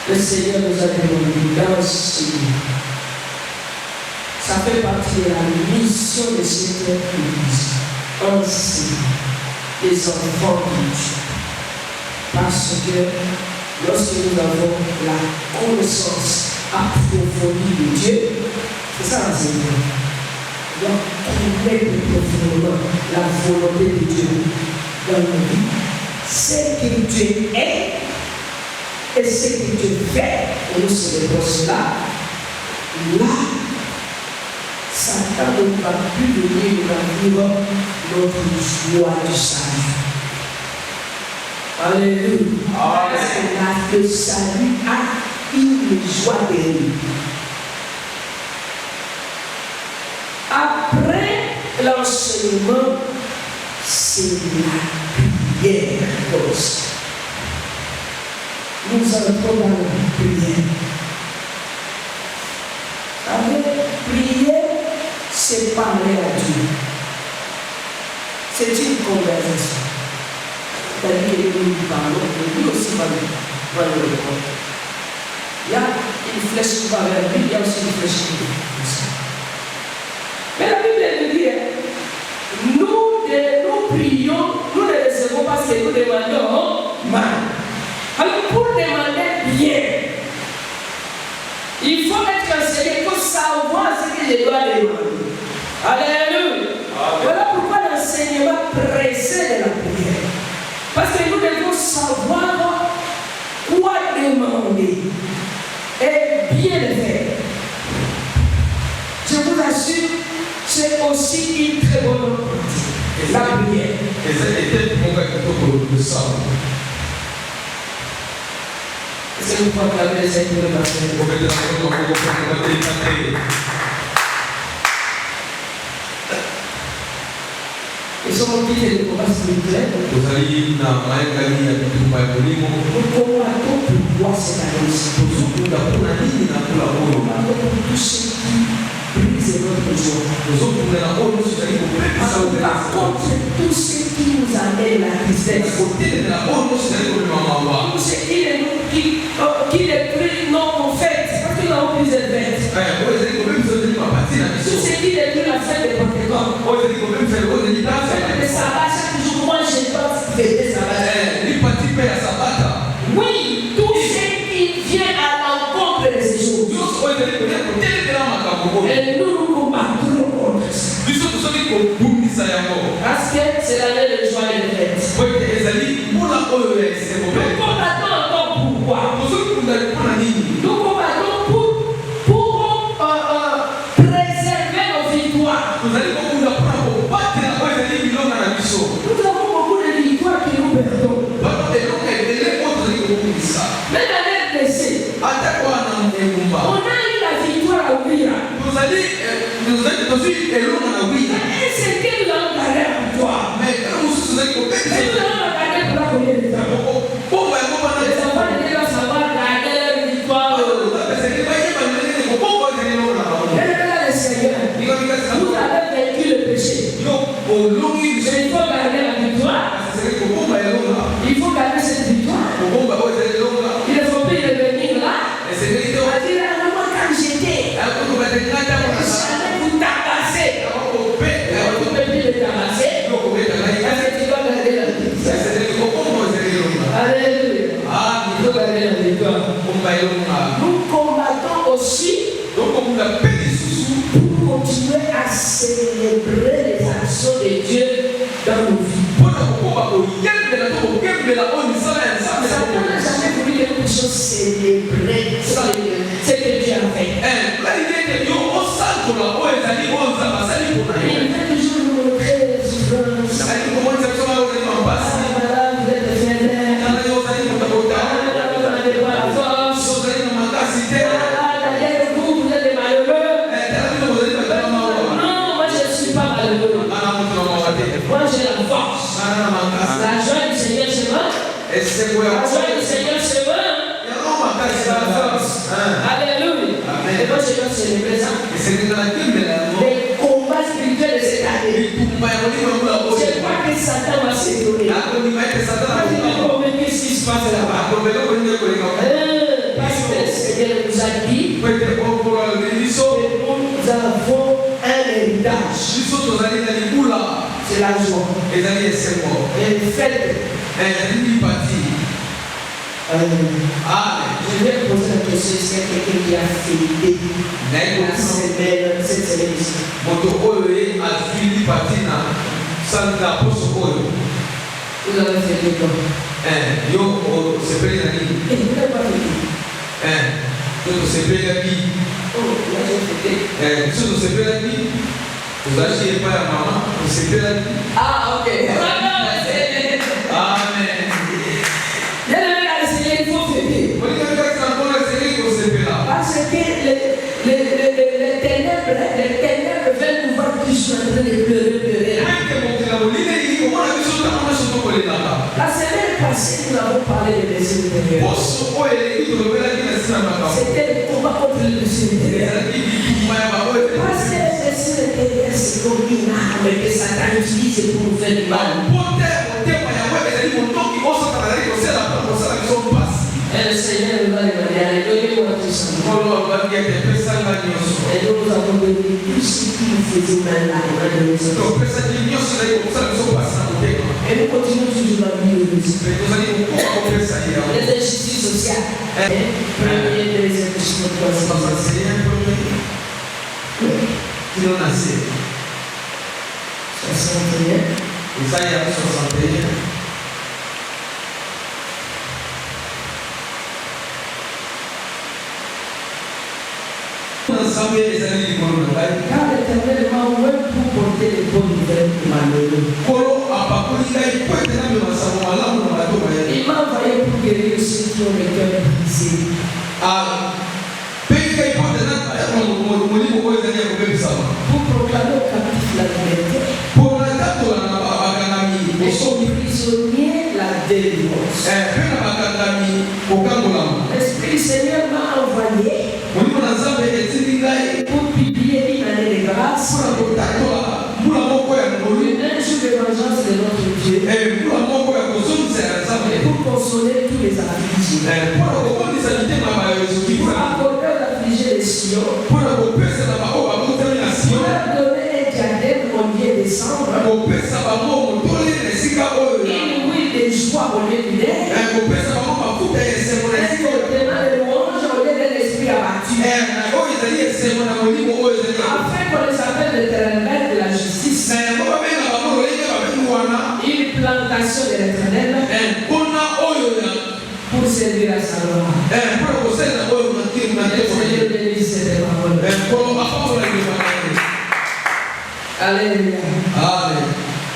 Le Seigneur nous a demandé d'enseigner. Ça fait partie de la mission de cette Église. Enseigner les enfants de Dieu. Parce que lorsque nous avons la connaissance approfondie de Dieu, c'est ça l'enseignement. Donc, connaître profondément la volonté de Dieu dans nos vies, ce que Dieu est et ce que Dieu fait, et nous célébrons cela. Là, Satan ne va plus venir nous vivre notre joie du salut. Alléluia. Parce que le salut a une joie de lui. Après l'enseignement, c'est la prière aussi. Nous entrons dans la prière. Prier, c'est parler à Dieu. C'est une conversation. C'est-à-dire que nous parlons, mais lui aussi va le répondre. Il y a une flèche qui va vers lui, il y a aussi une flèche qui va vers lui. Mais la Bible nous dit, nous prions, nous ne recevons pas ce que nous demandons mal. Alors pour demander bien, il faut être enseigné pour savoir ce que je dois demander. Alléluia. Voilà pourquoi l'enseignement précède la prière. Parce que nous devons savoir quoi demander et bien le faire. Je vous assure, c'est aussi une très bonne pratique. La prière. Et ça a été mon gars qui le savent. Est-ce que vous pouvez acclamer les Seigneurs de la Seigneur? Ils sont motivés de combat spirituel. Nous combattons pour voir cette annonce. Nous combattons pour tous ceux qui brisent notre joie. Par contre, tous ceux qui nous amènent la tristesse. Tous ceux qui les prient non en fait. Parce qu'ils ont plusieurs fêtes. Tous ceux qui les prient la fête de Pentecôte. Le sabbat, chaque jour, moi je dois fêter sabbat. Oui, tous ceux qui viennent à l'encontre de ces choses. Et nous combattons contre ça. Parce que c'est l'année de joie et de fête. Nous combattons encore pourquoi? Nous combattons pour préserver nos victoires. Nous avons beaucoup de victoires qui nous perdons. Mais l'année passée, on a eu la victoire à Ouira. Et c'est que nous allons garder la victoire. Nous allons la garder pour la combien de temps? Les enfants de Dieu doivent savoir garder la victoire. Et le Seigneur, vous avez vaincu le péché. Mais il faut garder la victoire. Il faut garder cette victoire. Il ne faut plus revenir là. On dit là, moi quand j'étais, j'allais vous tabasser. Vous ne pouvez plus le tabasser. Parce que tu dois garder la victoire. Alléluia. Il faut garder la victoire. Nous combattons aussi pour continuer à célébrer les actions de Dieu dans nos vies. Satan n'a jamais voulu que nous puissions célébrer ce que Dieu a fait. Il veut toujours nous montrer les souffrances. Moi j'ai la force. La joie du Seigneur c'est moi. La joie du Seigneur c'est moi. C'est la force. Alléluia. Et moi je dois célébrer ça. Les combats spirituels de cette année. Je crois que Satan va s'étonner. Qu'est-ce qui se passe là-bas? Parce Et faites. Je vais poser la question, est-ce qu'il y a quelqu'un qui a fêté cette semaine ici? Vous avez fêté quoi? Et vous n'avez pas fêté? Oh, là j'ai fêté. Vous achetez pas à maman, vous savez la vie. Ah, ok. Amen. Il faut fêter. Parce que les ténèbres veulent nous voir plus en train de pleurer. La semaine passée, nous avons parlé de l'esprit intérieur. C'était le combat contre l'esprit intérieur. Parce que l'esprit intérieur, c'est comme une arme que Satan utilise pour nous faire du mal. Et le Seigneur nous va demander, allez, donnez-moi tout ça. Et nous avons donné tout ce qui nous faisait mal à la maison. Et nous continuons toujours la vie de l'esprit. Les injustices sociales. Premier, deuxième, troisième. Qui en a assez? 61. Isaïe 61. Car l'Éternel m'a ouvert pour porter les bonnes nouvelles de malheureux. Il m'a envoyé pour guérir ceux qui ont le cœur brisé. Pour proclamer aux captifs la liberté. Et aux prisonniers la délivrance. L'Esprit du Seigneur m'a envoyé pour publier une année de grâce, un jour de vengeance de notre Dieu, et pour consoler tous les affligés, pour accorder aux affligés les Sion, pour leur donner un diadème au lieu des cendres, une huile de joie au lieu du lait, un complément de louange au lieu de l'esprit abattu, afin qu'on les appelle l'Éternel de la justice, une plantation de l'Éternel pour servir à sa gloire. Seigneur bénisse cette parole. Alléluia.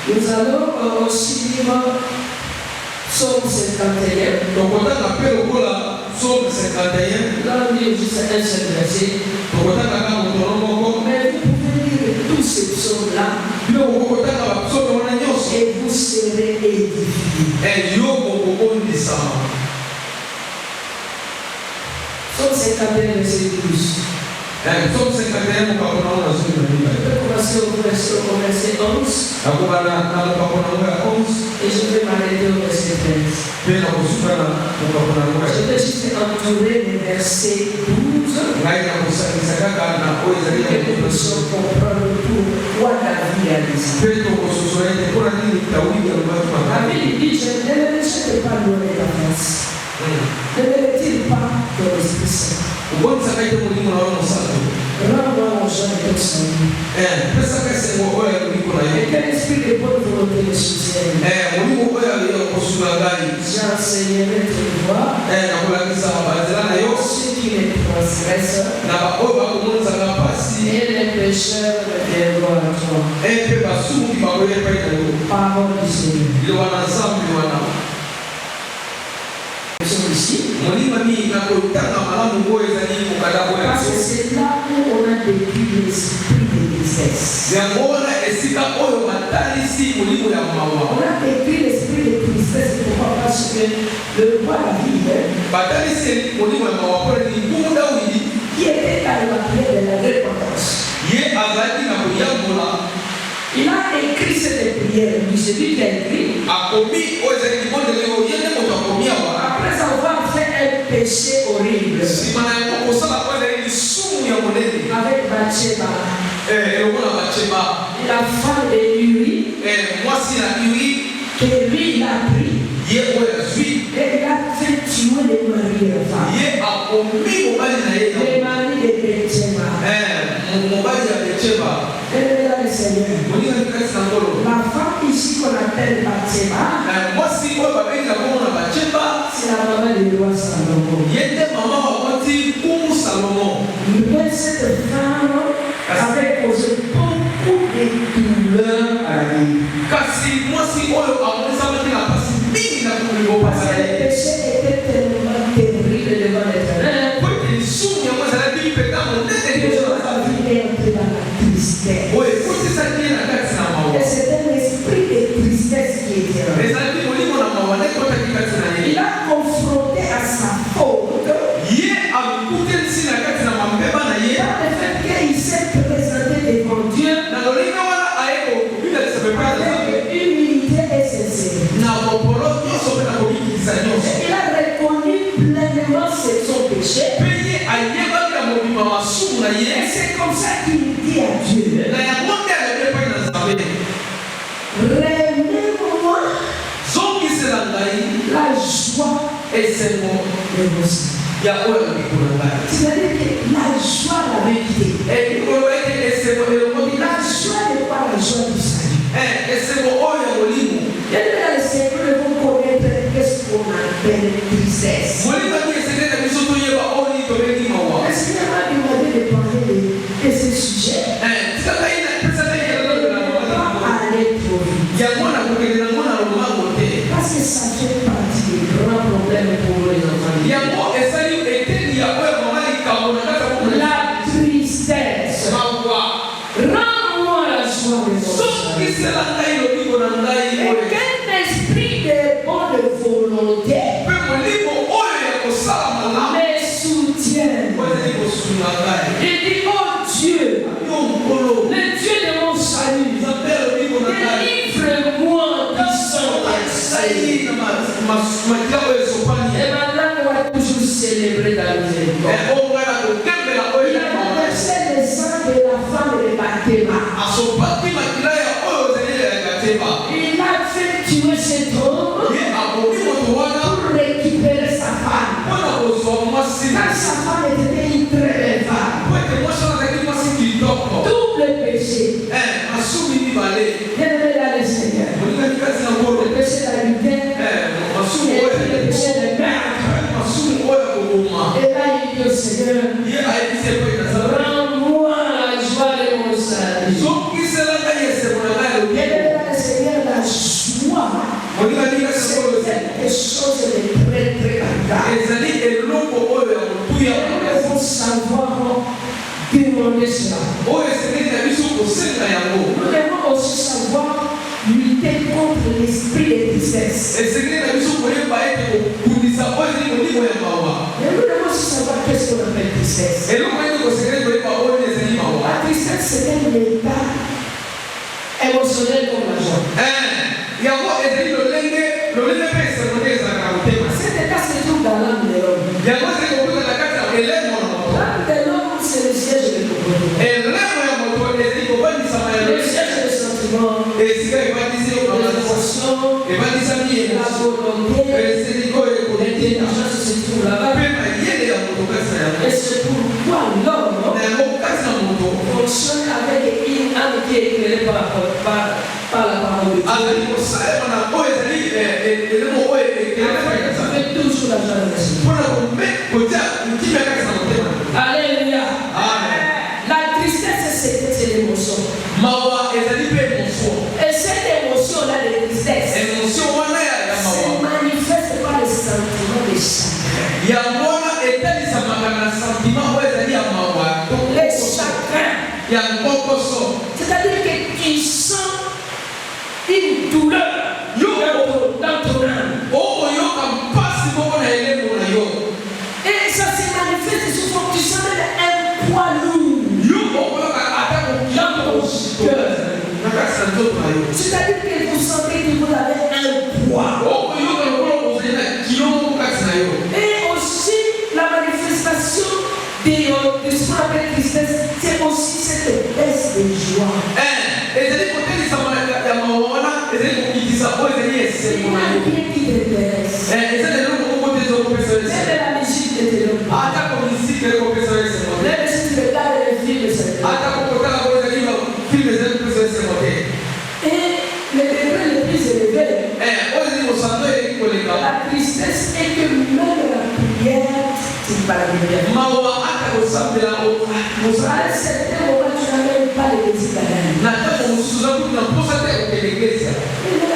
Nous allons aussi lire Psaume 51. Là, on lit juste un seul verset. Mais vous pouvez lire tous ces psaumes-là et vous serez édifiés. Psaume 51, verset 12. Psaume 51, on peut commencer au verset 11. Et je vais m'arrêter au verset 13. Je vais juste entourer les versets 12. Et que nous puissions comprendre pourquoi David a dit ça. David dit, ne me rejette pas loin de ta face. Ne me retire pas ton Esprit Saint. Rends-moi mon joie de ton salut. Et que l'esprit de bonne volonté me soutienne. J'enseignerai tes voies. Ceux qui les transgressent. Et les pécheurs reviendront à toi. Parole du Seigneur. Ici. Parce que c'est là où on a déduit l'esprit de tristesse. On a déduit l'esprit de tristesse. Pourquoi? Parce que le roi David, qui était dans la prière de la repentance, il a écrit cette prière. C'est lui qui a écrit. Après avoir fait un péché horrible avec Bathsheba, la femme de Uri, s'appelle Bathsheba. Moi, si on va venir à Bathsheba, c'est la maman du roi Salomon. Il y a des mamans qui ont dit pour Salomon. Mais cette femme avait causé beaucoup de douleurs à la vie. Car si moi, si on a dit la passe, parce que le péché était tellement terrible devant l'Éternel. Pour qu'il souvienne, moi, ça a dit que dans mon tête, que la vie est entrée dans la tristesse. Oui, pour que ça tienne la tête, c'est la maman. Et c'était l'esprit de tristesse qui était là. Mais ça dit, on dit, on a maman, il a confronté à sa faute. Dans le fait qu'il s'est présenté devant Dieu avec humilité et sincérité. Il a reconnu pleinement son péché. Et c'est comme ça qu'il dit à Dieu: remets-moi la joie et c'est mon émotion. C'est-à-dire que la joie l'avait quitté. La joie n'est pas la joie du salut. Et là, le Seigneur vont connaître qu'est-ce qu'on appelle tristesse. Le Seigneur m'a demandé de parler de ce sujet. Parce que ça fait partie des grands problèmes pour les enfants. La tristesse. Rends-moi la joie de mon salut. Et quel esprit de bonne volonté me soutient. Il dit: oh Dieu, le Dieu de mon salut, délivre-moi du sang assailli. Et maintenant, on va toujours célébrer la miséricorde. Il a versé le sang de la femme de Bathsheba. Il a fait tuer cet homme pour récupérer sa femme. Car sa femme était une très belle femme. Double péché. Bien aimé dans le Seigneur. Le péché d'adultère et le péché de meurtre. Et là, il dit au Seigneur: rends-moi la joie de mon salut. Bien aimé dans le Seigneur, la joie, c'est quelque chose de très très agréable. Nous devons savoir demander cela. Nous devons aussi savoir lutter contre l'esprit de tristesse. Mais nous devons aussi savoir qu'est-ce qu'on appelle tristesse. La tristesse, c'est un état émotionnel comme la joie. Cet état se trouve dans l'âme de l'homme. L'âme de l'homme, c'est le siège de l'homme. Le siège des sentiments, des émotions, la volonté, l'intelligence se trouve là-bas. Et c'est pourquoi l'homme fonctionne avec une âme qui est éclairée par la parole de Dieu. Avec toujours la joie de Dieu. Alléluia. La tristesse, c'est l'émotion. Et cette émotion-là de tristesse se manifeste par le sentiment de chagrin. Les chagrins. C'est-à-dire que tu sens une douleur. pas la lumière. À un certain moment, tu n'as même pas l'église à la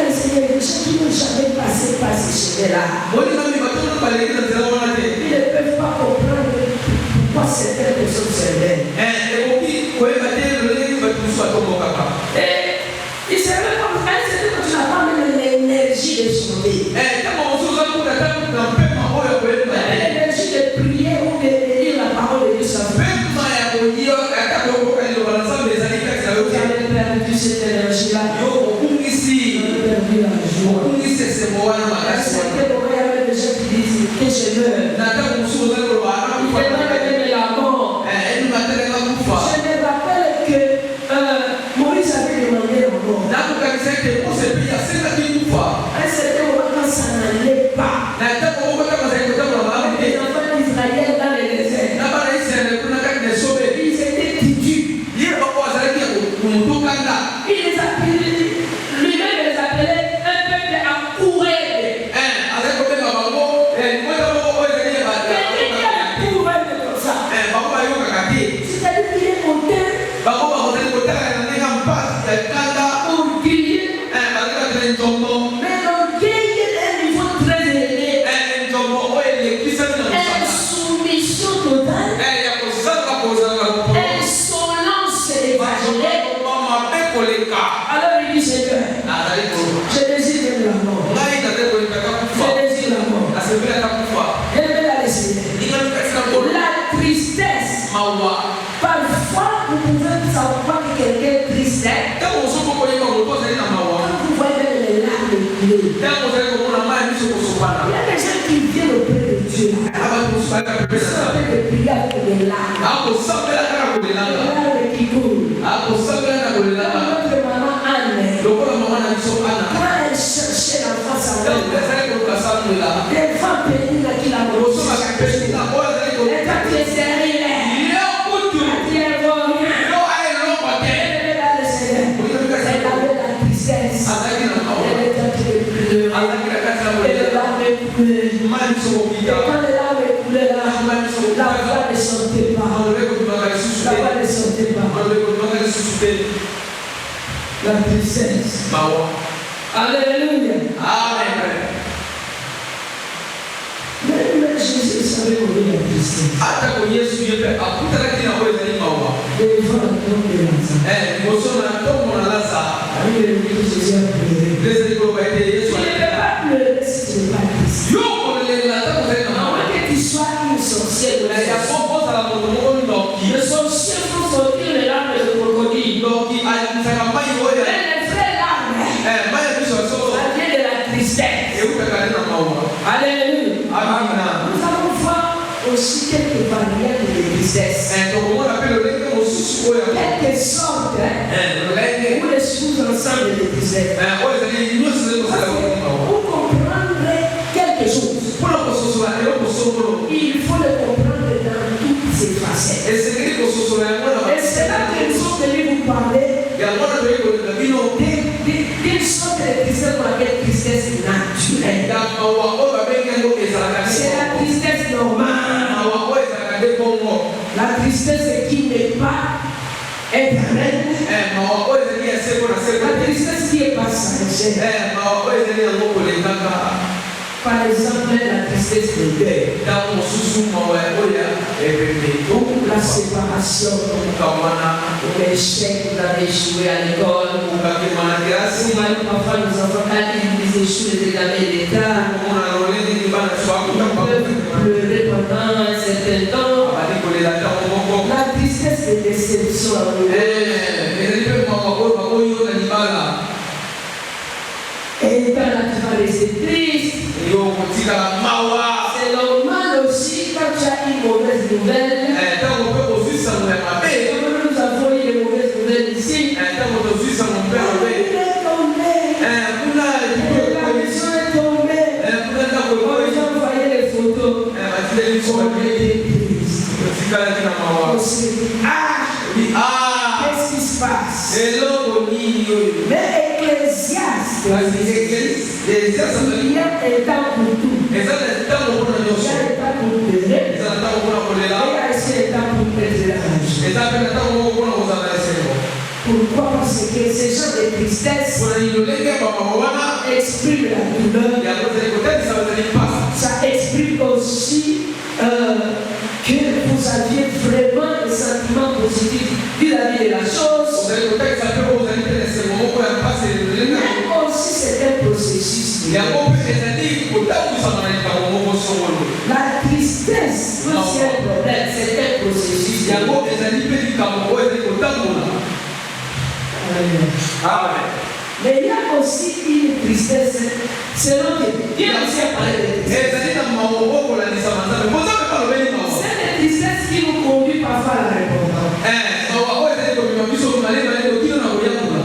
le Seigneur, les gens qui n'ont jamais passé par ces chemins-là, ils ne peuvent pas comprendre pourquoi certaines personnes se révèlent. Et c'est vrai comme ça, c'est que tu n'as pas même l'énergie de chanter. L'énergie de prier ou de lire la parole de Dieu. Tu avais perdu cette énergie-là. Il y avait des gens qui disent que je meurs. Il même la mort. Je me rappelle que Moïse avait demandé la mort. À un certain moment, quand ça n'allait pas, les enfants d'Israël dans les déserts, ils étaient têtus. Il les appelait, lui-même les appelait un peuple à courir. C'est-à-dire qu'il est monté pour crier, mais l'orgueil est un niveau très élevé. Insoumission totale, insolence exagérée. Alors il dit Seigneur, je désire même la mort. Je désire la mort. Je vais la laisser. La tristesse. Parfois, vous pouvez savoir que quelqu'un est triste. Quand vous voyez même les larmes couler. Il y a des gens qui viennent auprès de Dieu. Ils sont en train de prier avec des larmes. Des larmes qui coulent. Notre maman Anne, quand elle cherchait l'enfant Samuel, des femmes bénies qui la reçoivent. Et quand tu es sérieux, et quand les larmes coulaient là, la voix ne sortait pas. La voix ne sortait pas. La tristesse. Alléluia. Amen. Même Jésus savait combien la tristesse. Devant la tombe de Lazare. Jésus a pleuré. Tu ne peux pas pleurer si tu n'es pas triste. Que tu sois une sorcière. Le sorcier faut sortir les larmes de crocodile. Mais les vraies larmes, ça vient de la tristesse. Alléluia. Nous allons voir aussi quelques variantes de tristesse. Quelques sortes ou les sous-ensembles de tristesse. Pour comprendre quelque chose, il faut le comprendre dans toutes ses facettes. Et c'est là que nous sommes venus vous parler d'une sorte de tristesse qu'on appelle tristesse naturelle. C'est la tristesse normale. La tristesse qui n'est pas éternelle. La tristesse qui est passagère. Par exemple, la tristesse de deuil. Ou la séparation. Ou l'échec, vous avez échoué à l'école. Ou parfois nos enfants, quand ils échouent les examens d'État, ils peuvent pleurer pendant un certain temps. La tristesse de déception. Et quand tu vas rester triste, c'est normal aussi quand tu as une mauvaise nouvelle. Nous avons eu des mauvaises nouvelles ici. La mission est tombée. On nous a envoyé les photos. On était triste. On s'est dit, qu'est-ce qui se passe? Mais Ecclésiaste, il y a un temps pour tout. Il y a un temps pour pleurer. Il y a un a essayé le temps pour mettre la rage. Pourquoi? Parce que ces gens de tristesse expriment la douleur. Ça exprime aussi que vous aviez vraiment un sentiment positif vis-à-vis de la chose. Mais aussi c'est un processus. La tristesse, non c'est un problème, c'est un processus. Amen. Mais il y a aussi une tristesse, selon que Dieu aussi a parlé de tristesse. C'est la tristesse qui nous conduit parfois à la repentance.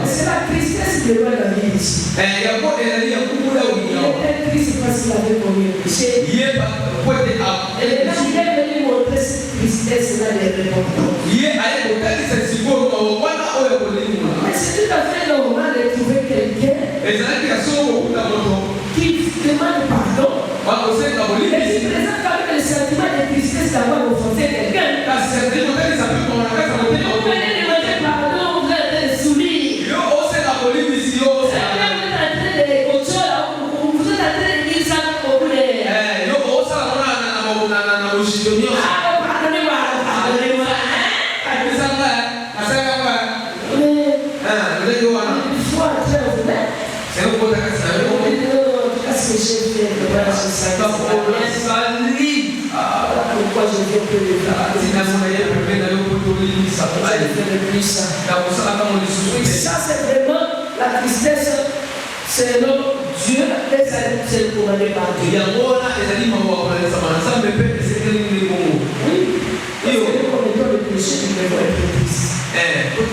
C'est la tristesse de loin la vie ici. Il était triste parce qu'il avait commis un péché. Et là, il est venu montrer cette tristesse-là de repentance. Mais c'est tout à fait normal de trouver quelqu'un qui demande pardon et qui présente quand même le sentiment de tristesse d'avoir offensé quelqu'un. Vous venez demander pardon, vous êtes des soumis. Vous êtes en train de dire ça au bout de... Pardonnez-moi. Il faut entrer au fait. Qu'est-ce que j'ai fait? Pourquoi je fais que le ça, c'est vraiment la tristesse. C'est notre Dieu et c'est le commandé par Dieu. Oui. Parce que nous commettons le péché, nous devons être tristes. On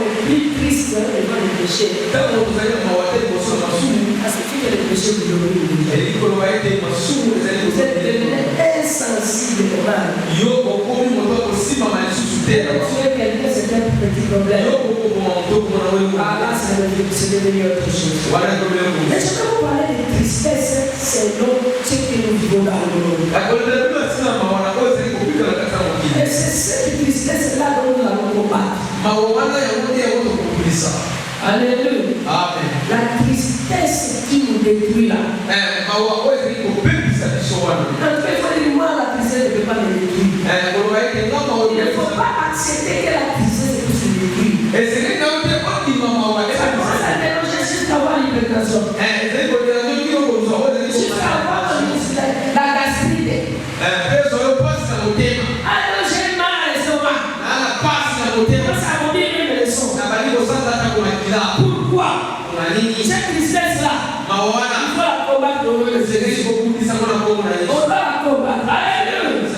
est plus triste devant le péché. Parce que le péché nous domine. Vous êtes devenu insensible au mal. Tuer quelqu'un, c'est un petit problème. Ah là, c'est devenu autre chose. Mais je peux vous parler de tristesse, c'est ce que nous vivons dans le monde. Et c'est cette tristesse-là dont nous allons combattre. Alléluia. Amen. La tristesse qui nous détruit là. En fait, moi, la tristesse ne peut pas me détruire. Il ne faut pas accepter que la tristesse puisse me détruire. Ça commence à déranger jusqu'à avoir l'hypertension. Jusqu'à avoir la gastrite. Alors j'ai mal à l'estomac. Ça vomit même le son. Pourquoi? Cette tristesse-là, il faut la combattre au nom de Jésus. On doit la combattre. Alléluia.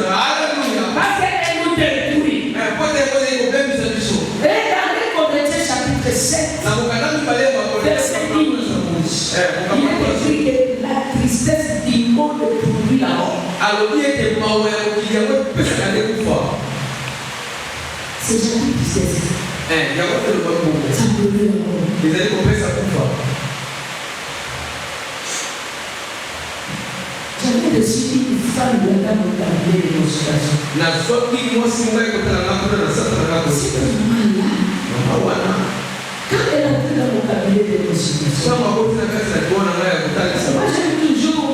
Parce qu'elle nous détruit. Et dans 1 Corinthiens chapitre 7, verset 10, il est écrit que la tristesse du monde produit la mort. C'est jamais tristesse. Ça produit la mort. Jamais de suite une femme de la dame de l'émotion. Quand elle a pris dans mon cabinet de consultation, moi j'aime toujours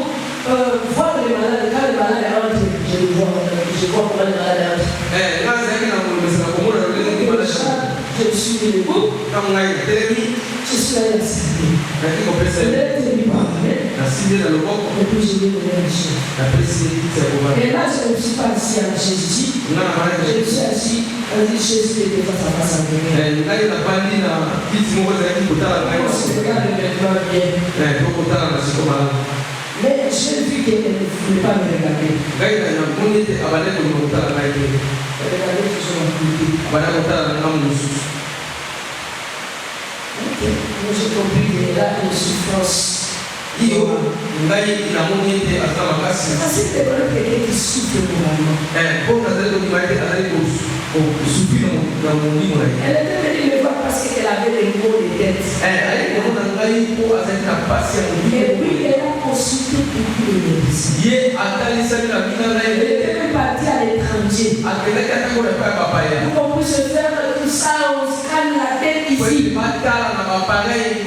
voir les malades. Quand les malades rentrent, je vois comment les malades rentrent. Je suis debout, je suis allé assister. Elle est venue parler, et puis je lui ai donné un chien. Et là, je ne me suis pas assis à la chaise ici, je me suis assis à une chaise qui était face à face à moi. On se regarde maintenant bien. Mais j'ai vu qu'elle ne voulait pas me regarder. Elle regardait toujours ma côté. Ok, moi j'ai compris qu'il y a une souffrance. Parce que c'est vraiment quelqu'un qui souffre moralement. Elle était venue me voir parce qu'elle avait des maux de tête. Et puis elle a consulté beaucoup de médecins. Elle était même partie à l'étranger. Pour qu'on puisse faire tout ça, on scanne la tête ici.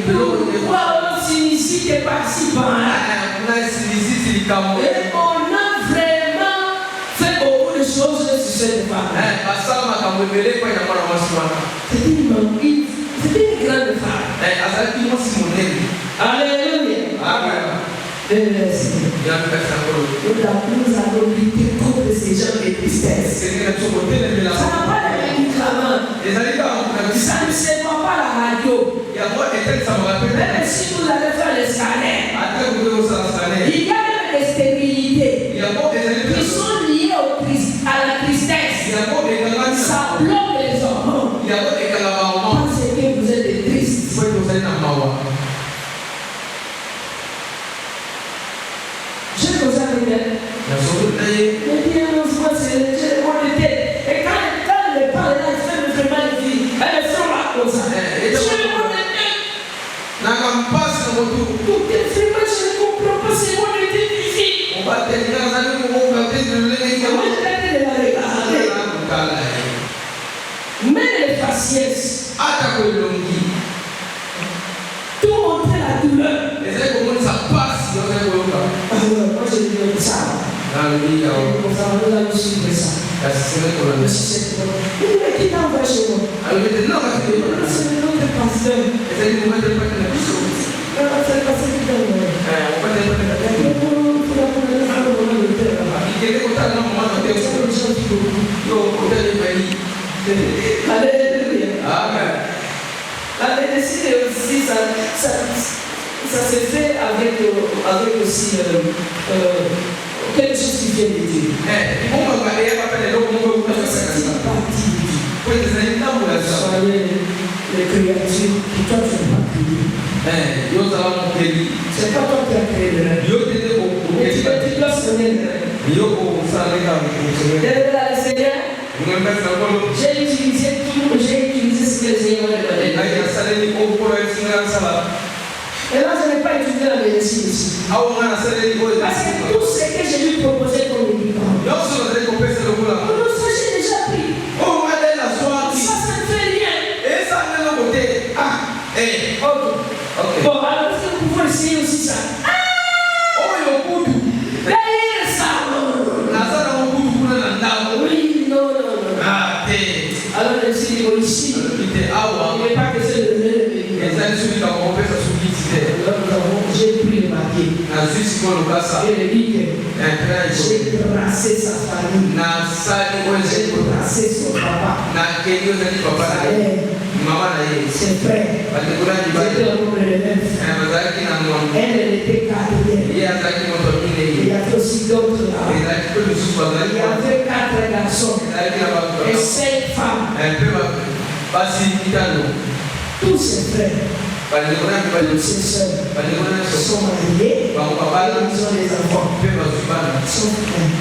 Pour voir sinusite et par-ci par-là. Et on a vraiment fait beaucoup de choses sur cette femme. C'était une grande femme. Alléluia. Amen. Nous avons lutté contre ces gens de tristesse. Ça n'a pas de médicaments. Ça ne se voit pas à la radio. Même si vous allez faire les scanners, il y a même des stérilités qui sont liées à la tristesse. Ça bloque les hormones. Pensez que vous êtes tristes. Je vous avais dit. Mais bien, moi, c'est mon été. Et quand elle parle, elle fait vraiment une vie. Elle est sur la cause. Tout est vraiment, je ne comprends pas, c'est mon été ici. Moi, je vais de la regarder. Mais les patience. Tout montrer la douleur. Moi, je dis ça. Nous allons suivre ça. Mais qui t'envoie chez moi? C'est notre pasteur. C'est le pasteur qui t'envoie. Alléluia. Amen. La médecine aussi, ça se fait avec aussi quelque chose qui vient de Dieu. Soyez les créatures qui toi tu n'as pas créé. C'est pas toi qui as créé le rêve. Tu dois sonner le rêve. Le Seigneur, j'ai utilisé ce que le Seigneur m'a donné. Et là, je n'ai pas étudié la médecine ici. Parce que tout ce que je lui proposais comme médicament, nous j'ai déjà pris. Ça ne fait rien. Ok. Bon, alors vous pouvez essayer aussi ça. Derrière ça. Oui, non. Alors, je suis ici. Il n'est pas que c'est le même médicament. J'ai pris le papier. Et le dit que j'ai brassé sa famille. J'ai brassé son papa. Ses frères. J'étais au nombre de 9. Elle était 4. Il y avait aussi d'autres là. Il y avait 4 garçons et 5 femmes. Tous ses frères. Toutes ses soeurs sont mariées, ils ont des enfants, sont frères.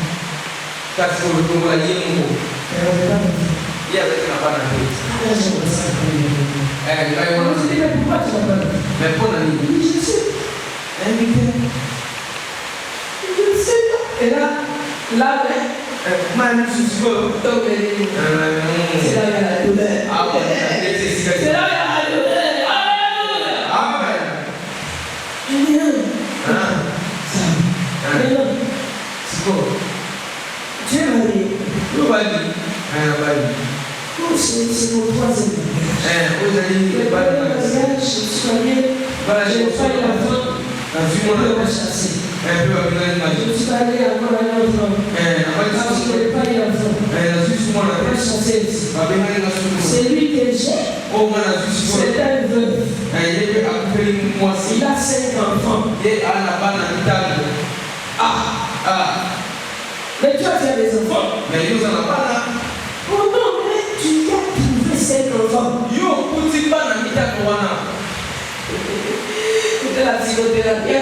Pourquoi tu n'as pas dit? Je sais. Je sais pas. Et là, c'est là il y a la douleur. C'est là il y a la douleur. Dieu m'a dit, c'est mon troisième mariage. Je suis allé, j'ai failli la femme, je m'a chassé. Je suis allé encore à un autre homme. Je n'ai pas eu l'enfant. Je m'a chassé ici. C'est lui que j'ai. C'est un veuve. Il a 5 enfants. Mais toi, tu as des enfants. Oh non, mais tu as trouvé 5 enfants. C'était la psychothérapie. Il y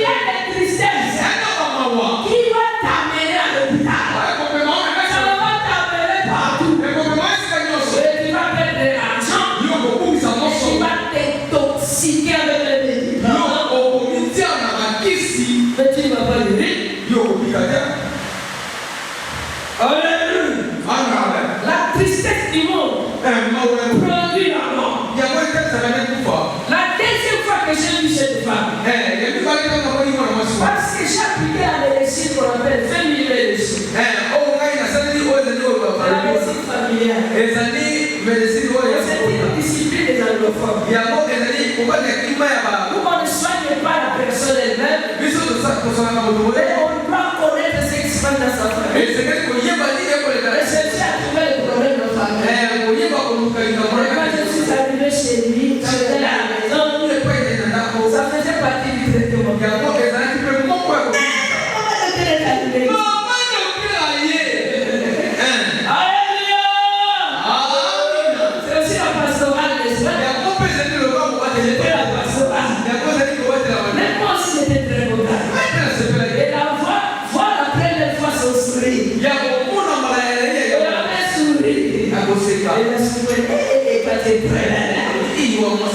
a des familiale. C'est une discipline des anglophones. Où on ne soigne pas la personne elle-même, mais on doit connaître ce qui se passe dans sa famille. Et chercher à trouver le problème de la famille. Quand je suis arrivé chez lui, j'étais à la maison, ça faisait partie du traitement.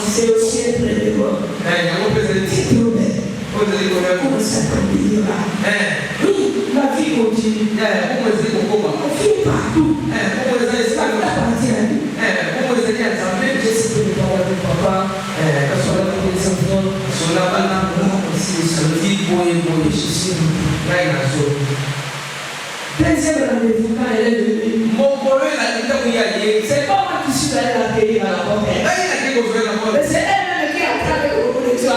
C'est aussi un très bon. Comment ça continue là? Oui, la vie continue. On vit partout. Je sais que les parents de papa, sur la vie des enfants, sur la banane, aussi, sur le vie pour les deuxième rendez-vous, quand elle est venue, c'est pas moi qui suis allé l'accueillir à la porte. Mais c'est elle-même qui a attrapé le connexion.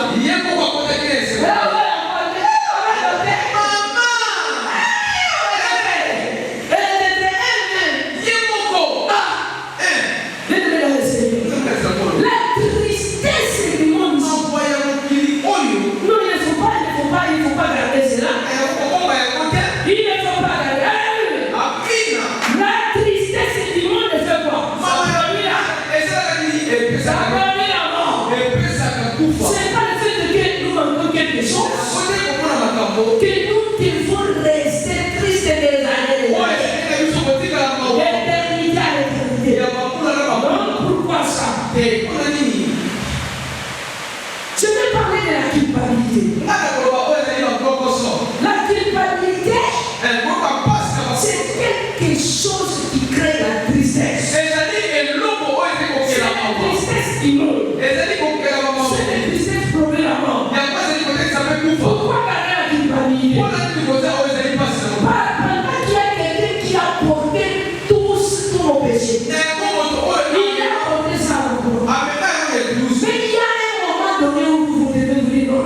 C'est pas le fait que nous manquons quelque chose que nous devons rester tristes des années. L'éternité à l'éternité. Donc pourquoi ça? Je vais parler de la culpabilité. La culpabilité, c'est quelque chose qui crée la tristesse. C'est la tristesse immonde. Pourquoi garder la culpabilité? Parce qu'il y a quelqu'un qui a porté tous nos péchés. Il a porté ça encore. Mais il y a un moment donné où vous devez vous dire non.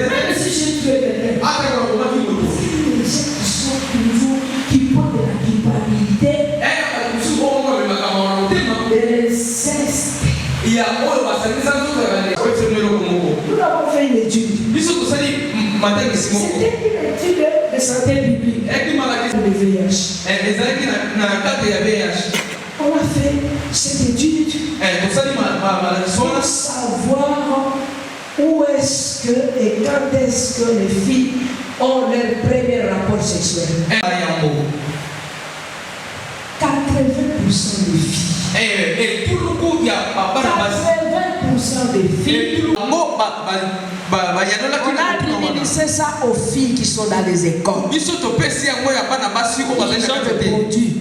Même si je tue quelqu'un, ceux qui sont toujours qui portent de la culpabilité, l'inceste. Nous avons fait une étude. C'était une étude de santé publique. Le VIH. On a fait cette étude pour savoir où est-ce que et quand est-ce que les filles ont leur premier rapport sexuel. 80% des filles. 80% des filles. On a administré ça aux filles qui sont dans les écoles. Ils ont des produits.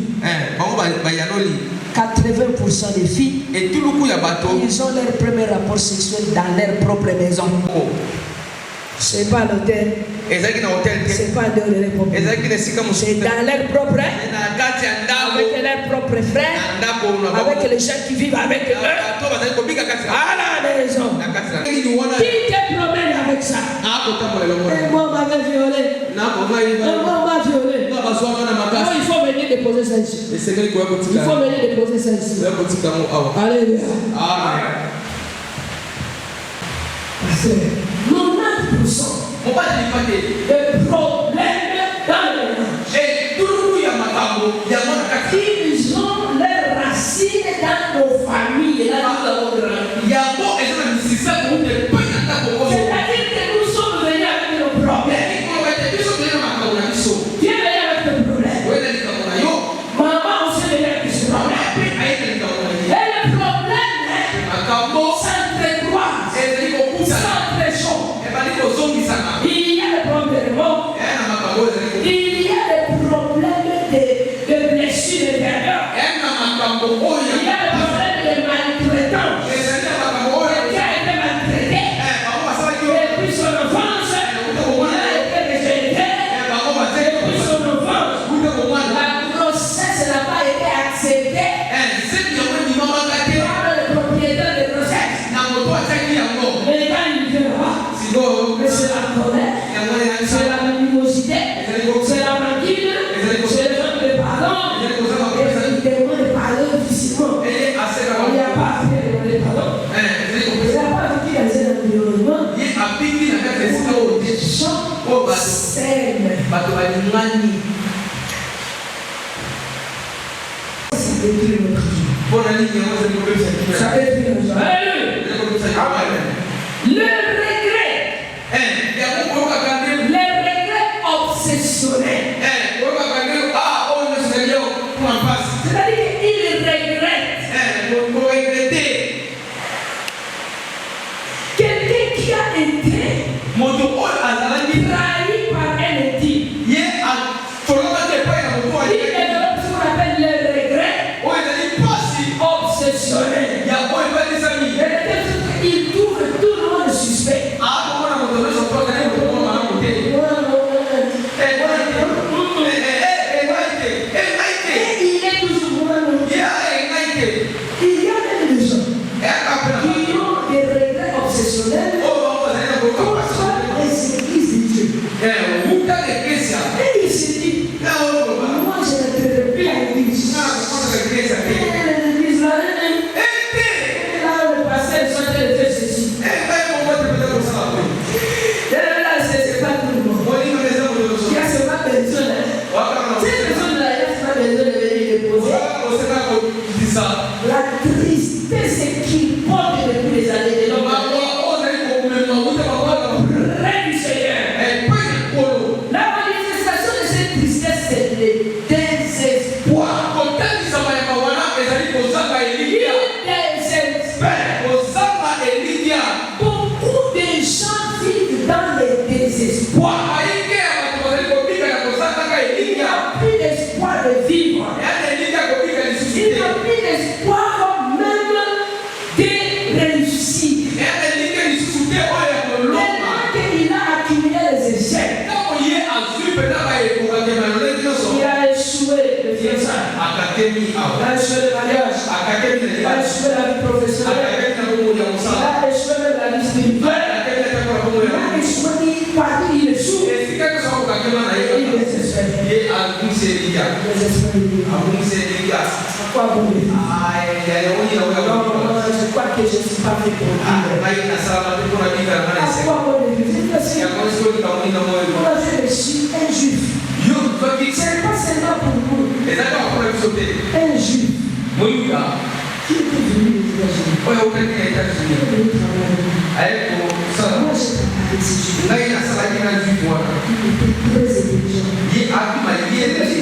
80% des filles, ils ont leur premier rapport sexuel dans leur propre maison. C'est pas l'hôtel. C'est pas de leur propre. C'est dans leur propre. Avec leurs propres frères. Avec les gens qui vivent avec eux. À la maison. Qui te promène avec ça? Et moi, on m'avait violé. On m'a violé. Non, il faut venir déposer ça ici. Il faut venir déposer ça ici. Alléluia. Parce que 90% des problèmes dans le ménage, ils ont leurs racines dans nos familles. Là, nous avons grandi. C'est-à-dire que nous sommes venus avec nos problèmes. Dieu est venu avec nos problèmes. Maman aussi est venue avec ses problèmes. Et le problème, s'entrecroise, s'entrechoque. Il y a le problème de mort. Il y a le problème de blessures intérieures. Il y a le problème de maltraitance. Quelqu'un a été maltraité. Et puis son enfance, il a été rejeté. Et puis son enfance, la grossesse n'a pas été bato balingani Ça détruit notre vie. mpona nini yango ezali kobebisa kimia Ça détruit notre vie. ezali kobebisa kimia Le regret. yango koyokaka nde Le regret obsessionnel. koyokaka nde oyo nyonso ezali yo mpona mpasi C'est-à-dire qu'il regrette. koregrete Quelqu'un qui a été moto oyo azalaki trahi par un éthique. ye afolokaki epai na moto Il développe ce qu'on appelle le regret oyo ezali mpasi obsessionnel. ya oyo ebatisami Il trouve tout le monde suspect. akomona moto nyonso mpakani motomona malamu te Et il est toujours moi. Il y a même des gens qui ont des regrets obsessionnels contre les églises de Dieu. Et il se dit, moi je ne traiterai plus à l'église. L'église là, le pasteur est en train de faire ceci. Là, c'est pas tout le monde. Il y a seulement personne. Cette personne-là, il y a seulement besoin de venir déposer. La tristesse qu'il porte depuis les années de l'homme. Près du Seigneur. La manifestation de cette tristesse, c'est le désespoir. Beaucoup de gens vivent dans le désespoir. Il n'y a plus d'espoir de vivre. Il n'y a plus d'espoir même de réussir. Tellement qu'il a accumulé les échecs. Il a échoué le fiançailles. Il a échoué le mariage. Il a échoué la vie professionnelle. Il a échoué même la vie spirituelle. Il a échoué partout, il échoue. Il désespère. Pourquoi vous me dites? Je crois que je ne suis pas fait pour vivre. Pourquoi vous me dites? Parce que moi je suis un juif. Ce n'est pas seulement pour vous. Un juif qui était venu aux États-Unis. Qui est venu travailler. Moi j'ai travaillé avec ces juifs. Il était très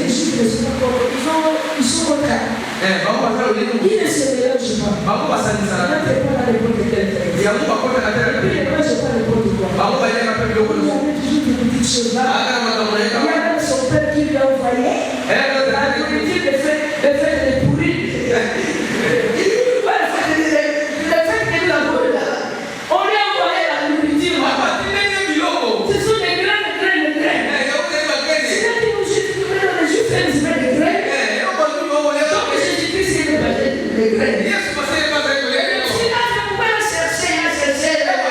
intelligent. Ils sont contraires. Ils ne se mélangent pas. Ils n'entrent pas dans n'importe quel texte. Et puis les gens ne sont pas n'importe quoi. Il y avait toujours des petites choses là. Il y a même son père qui lui a envoyé la nourriture de fête de pourri. Le fait de la boule là. On lui a envoyé la nourriture. Ce sont des graines. C'est là que nous juifs, ils mettent des graines. Donc Jésus-Christ, il met des graines. C'est là que vous pouvez chercher les olives.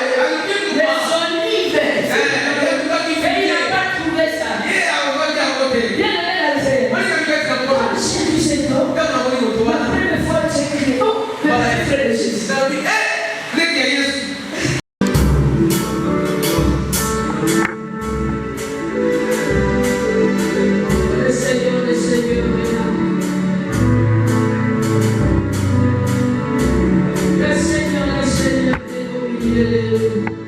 Et il n'a pas trouvé ça. Bien aimé la Seigneur. Quand j'ai vu cet homme, la première fois que j'ai crié, oh, le frère de Jésus. Le Seigneur est là. Le Seigneur est au milieu de nous.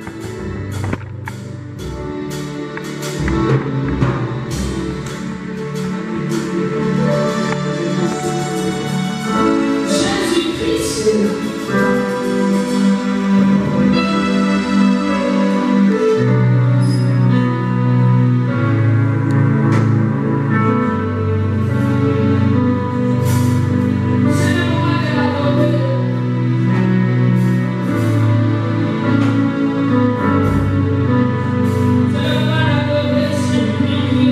Jésus-Christ est là. C'est le roi de la bonté. C'est le roi de la bonté, c'est lui.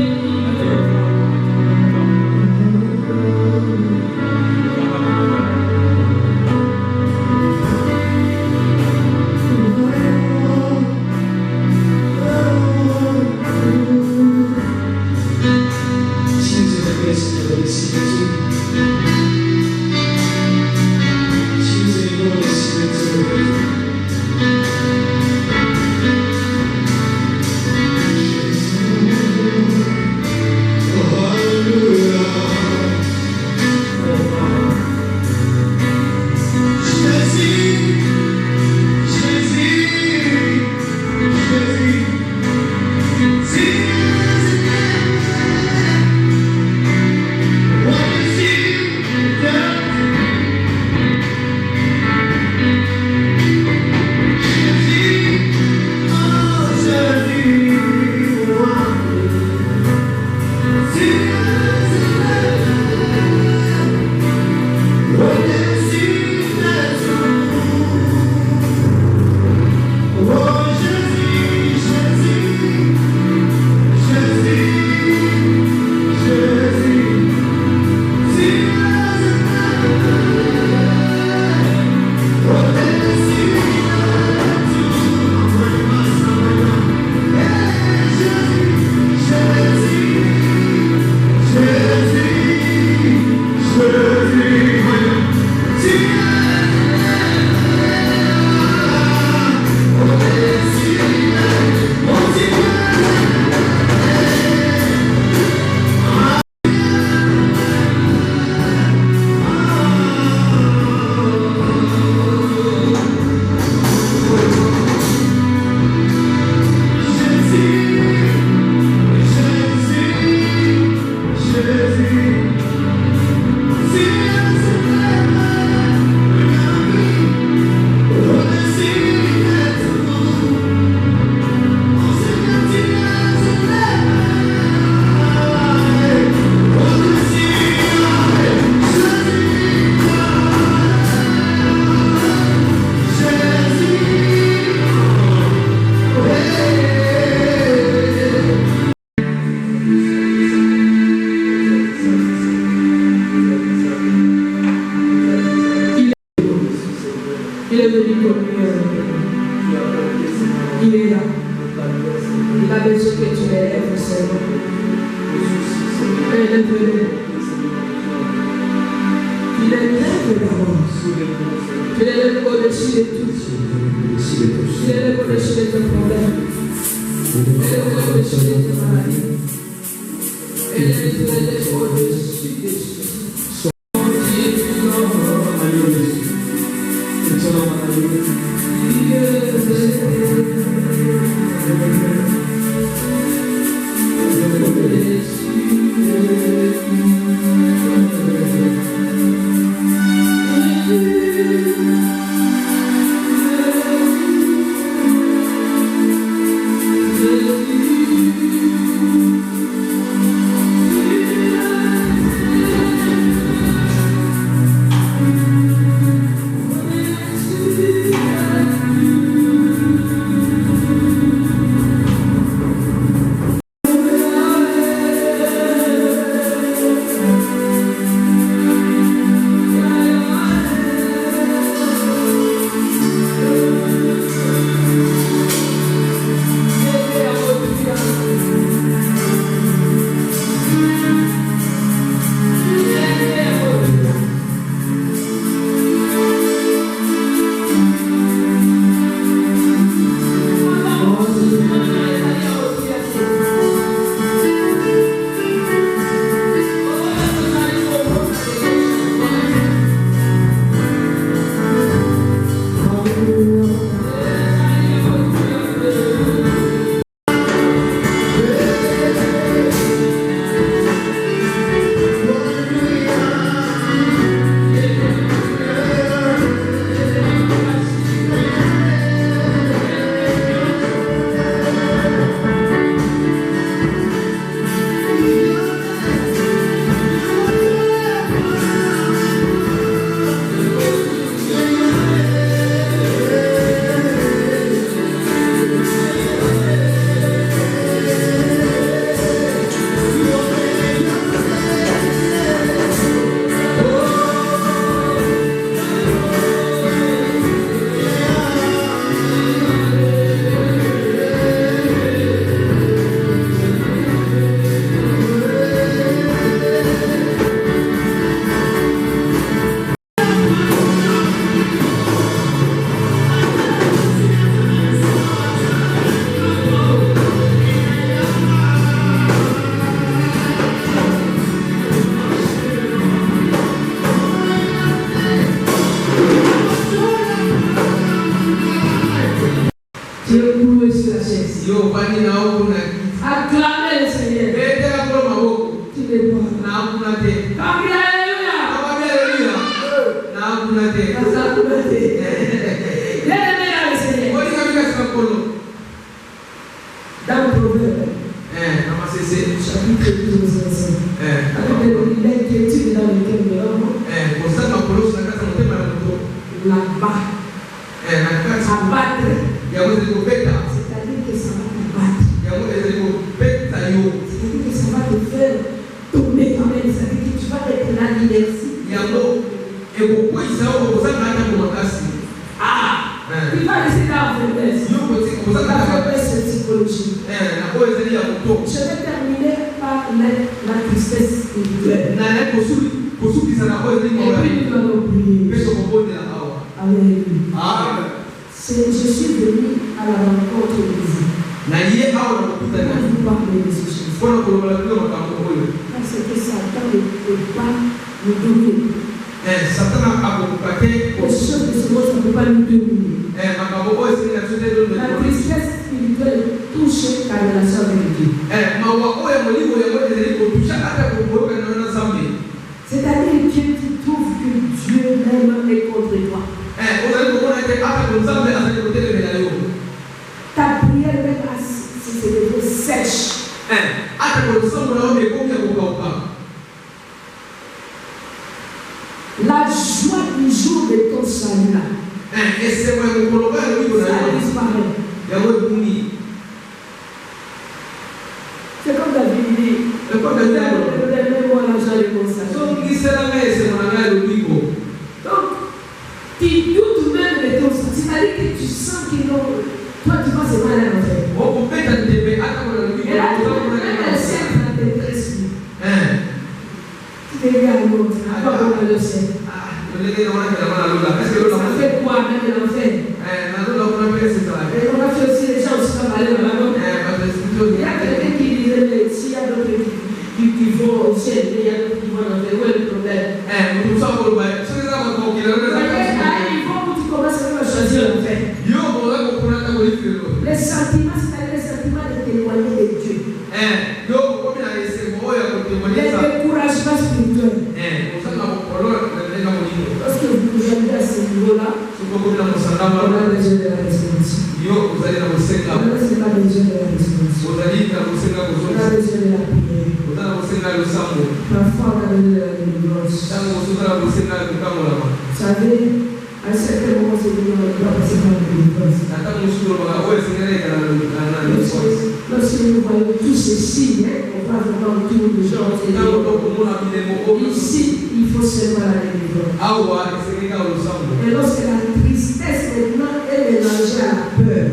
Si vous êtes prêts, Seigneur, laissez Jésus. Si vous êtes bon, laissez Jésus. Jésus. est venu communier avec nous. Il est là. Il a besoin que tu l'élèves, Seigneur. Élève-le. Tu l'élèves d'abord. Tu l'élèves au-dessus de tout. Tu l'élèves au-dessus de tes problèmes. Tu l'élèves au-dessus de tes maladies. Élève-le au-dessus de tout. Acclamez le Seigneur. Tu les vois. Dans le proverbe, chapitre 12, avec l'inquiétude dans lequel nous sommes, là-bas, abattre, c'est-à-dire que ça va t'abattre. C'est-à-dire que ça va te faire tomber quand même. C'est-à-dire que tu vas être là l'inertie. Il va rester dans la faiblesse. La faiblesse psychologique. Je vais terminer par la tristesse spirituelle. Et puis nous allons prier. Alléluia. Je suis venu à la rencontre de Jésus. Je vous parler de ces choses. Parce que Satan ne peut pas nous dominer. Les choses de ce monde, ça ne peut pas nous dominer. La tristesse spirituelle touche ta relation avec Dieu. C'est-à-dire que tu trouves que Dieu même est contre toi. Ta prière même c'est devenu sèche. La joie du jour de ton salut là, ça disparaît. C'est comme David dit, donne-moi l'argent de mon salut. Donc, tu doutes même de ton salut. qu'ils n'ont. Toi, tu vas se mal en fait. Et là, tu vas le cercle dans tes esprits. Tu te regardes l'autre, encore on le sait. Ça fait quoi même l'enfer? Et on a fait aussi les gens qui sont allés là-bas. Il y a quelqu'un qui disait, s'il y a d'autres qui vont au ciel, il y a d'autres qui vont en enfer, où est le problème? Il faut que tu commences à choisir l'enfer. Les sentiments, c'est les sentiments de témoigner de Dieu. Les découragements spirituels. Parce que vous avez à ce niveau-là, on a besoin de la restauration. On a besoin de la restauration. On a besoin de la prière. Parfois, on a besoin de la délivrance. Vous savez, à un certain moment, c'est venu, on doit passer par la délivrance. Lorsque nous voyons tous ces signes, on va vraiment autour des gens. Ici, il faut seulement la délivrance. Et lorsque la tristesse maintenant est mélangée à la peur,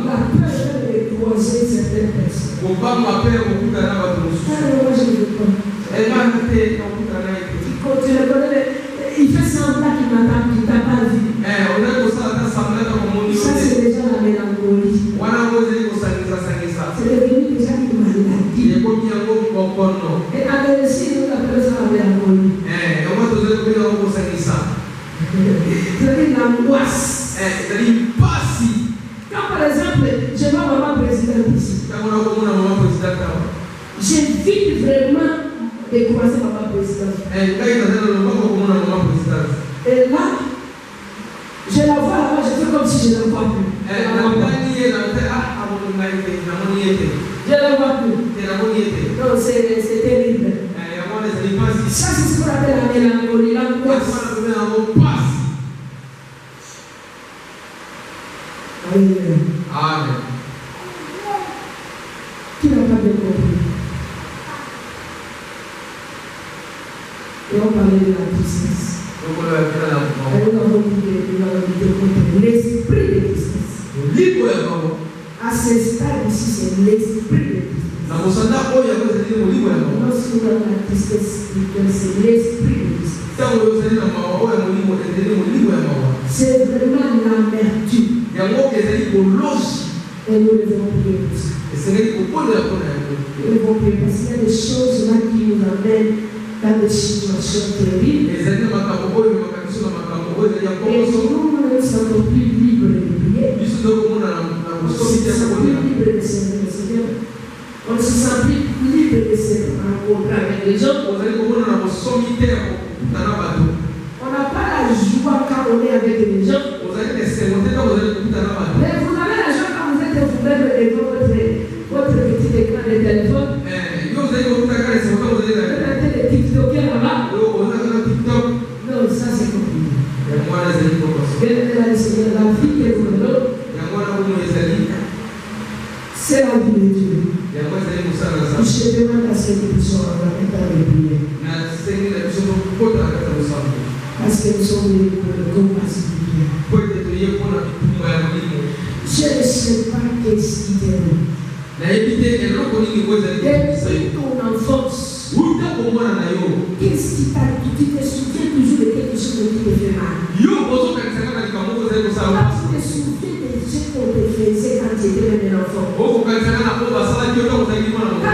la peur est croiser certaines personnes. Moi, je ne veux pas. Quand tu le connais, il fait semblant qu'il m'attend, qu'il t'a pas vu. Ça, c'est déjà la mélancolie. C'est devenu déjà une maladie. Et à Vénétie, nous appelons ça la mélancolie. C'est l'angoisse. Quand par exemple, je vois maman présidente ici, j'évite vraiment de croiser maman présidente. Et là, je la vois là-bas, je fais comme si je ne la vois plus. Je la vois plus. Non, c'est terrible. Ça, c'est ce qu'on appelle la mélancolie, l'angoisse. Amen. Qui n'a pas bien compris? Et on parlait de la tristesse. Nous avons dit l'esprit de tristesse. À ce stade ici, c'est l'esprit de tristesse. Lorsque nous avons la tristesse spirituelle, c'est l'esprit de tristesse. C'est vraiment l'amertume. Et nous devons prier pour ça. Nous devons prier parce qu'il y a des choses là qui nous amènent dans des situations terribles. Et nous ne nous sentons plus libres de prier. On ne se sent plus libre de servir le Seigneur. On ne se sent plus libre de se rencontrer avec les gens. On n'a pas la joie quand on est avec les gens. Mais vous avez la joie quand vous êtes vous-même devant votre petit écran de téléphone. Vous mettez des TikTokers là-bas. Non, ça c'est compliqué. Bien le Seigneur, la vie que vous donnez, c'est la vie de Dieu. Je demande à ce que nous soyons en état de prière. Parce que nous sommes venus pour le compassion. Je ne sais pas qu'est-ce qui t'aime. Depuis ton enfance, qu'est-ce qui t'a dit? Tu te souviens toujours de quelque chose qui te fait mal. Tu te souviens des jeux qu'on te faisait quand tu étais même un enfant. Quand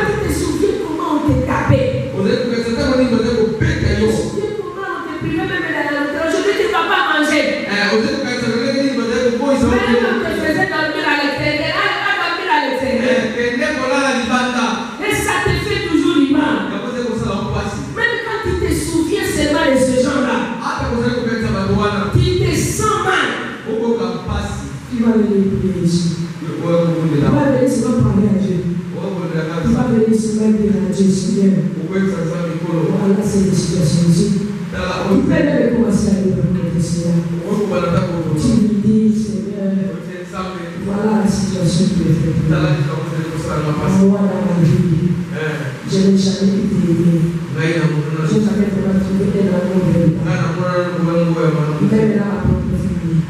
tu te souviens comment on te tapait. Tu te souviens comment on te privait même de la nourriture. Aujourd'hui, tu ne vas pas manger. Même on te faisait dormir à l'extérieur. Ah, dormir à l'extérieur. Et ça te fait toujours l'image. Même quand tu te souviens seulement de ce genre-là, tu te sens mal. Tu vas venir prier ici. Tu vas venir seulement parler à Dieu. Tu vas venir seulement dire à Dieu, Seigneur. Voilà, c'est des situations ici. Tu peux même commencer à dire au Seigneur. Tu lui dis, Seigneur, voilà la situation qui est faite. Voilà ma vie. Je n'ai jamais été aidé. Je n'ai jamais trouvé un amour véritable. Même dans ma propre famille.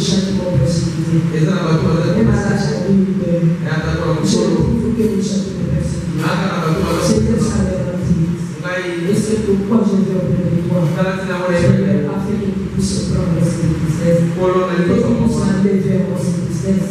châtiment persécuté. eza na bato Et ma bazali tâche est libérée. eyata kola J'ai mosolo prouvé que le châtiment persécuté. aka na bato C'était bazali ça la réalité. ngai Et c'est pourquoi je viens auprès de toi. tala ntina mona Seigneur, afin que tu puisses prendre cette tristesse. kolo na Et que liboso tu puisses moko enlever cette tristesse.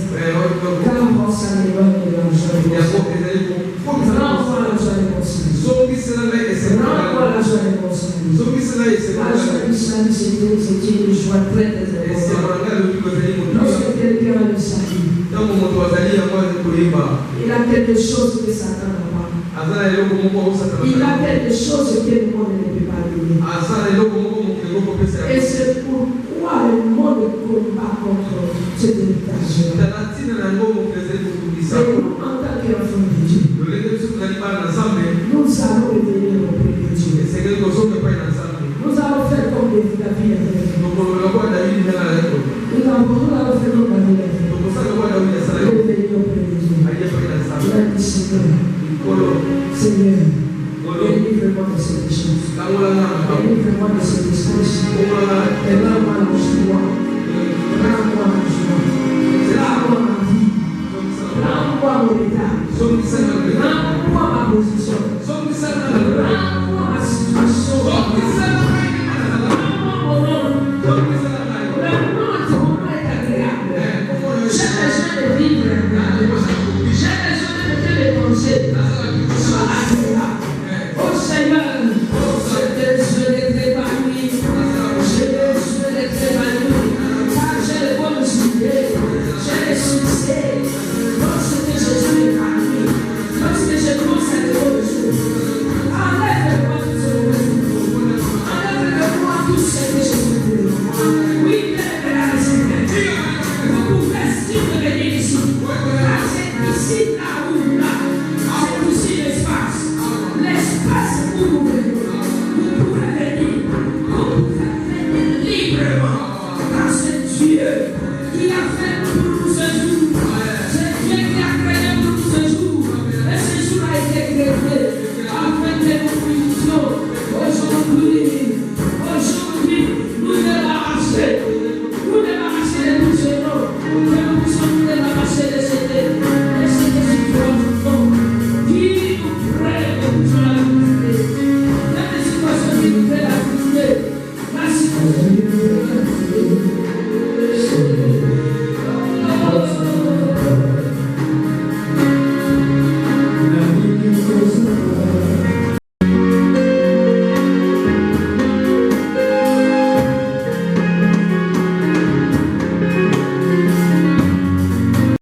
Car on s'en éloigne de la joie de mon yango Seigneur. ezali kokomisa Rends-moi la joie de mon Seigneur. zongisela ngai esengo Rends-moi la joie de mon Seigneur. zongisela esengo La joie du salut, c'était une joie très très esengo importante. na ngai lobi kozali motuya Lorsque quelqu'un a le salut, ntango moto azali yango azali koyeba il a quelque chose que Satan n'a pas. aza na eloko moko akosakana Il a quelque chose que le monde ne peut pas donner. aza na eloko moko mokili kokopesa Et c'est pourquoi le monde combat contre cet héritage. tala ntina na yango mokili ezali kokundisa Et nous, en tant qu'enfants de Dieu, lolenge biso tozali bana na nzambe nous allons revenir auprès de Dieu. esengeli kozoka epai na nzambe Nous allons faire comme David a fait. tokolola kwa davidi ndenge azali koloba Nous allons faire comme David a fait. tokosala kwa davidi asalaki Revenir auprès de Dieu. aye epai na nzambe Il a dit Seigneur, likolo Seigneur, kolo délivre-moi de cette chose. kangola nga na makambo Délivre-moi de cette distance. kongola nga Et rends-moi la joie. Rends-moi la joie. Rends-moi ma vie. Rends-moi mon état. zongisana Rends-moi ma position. zongisana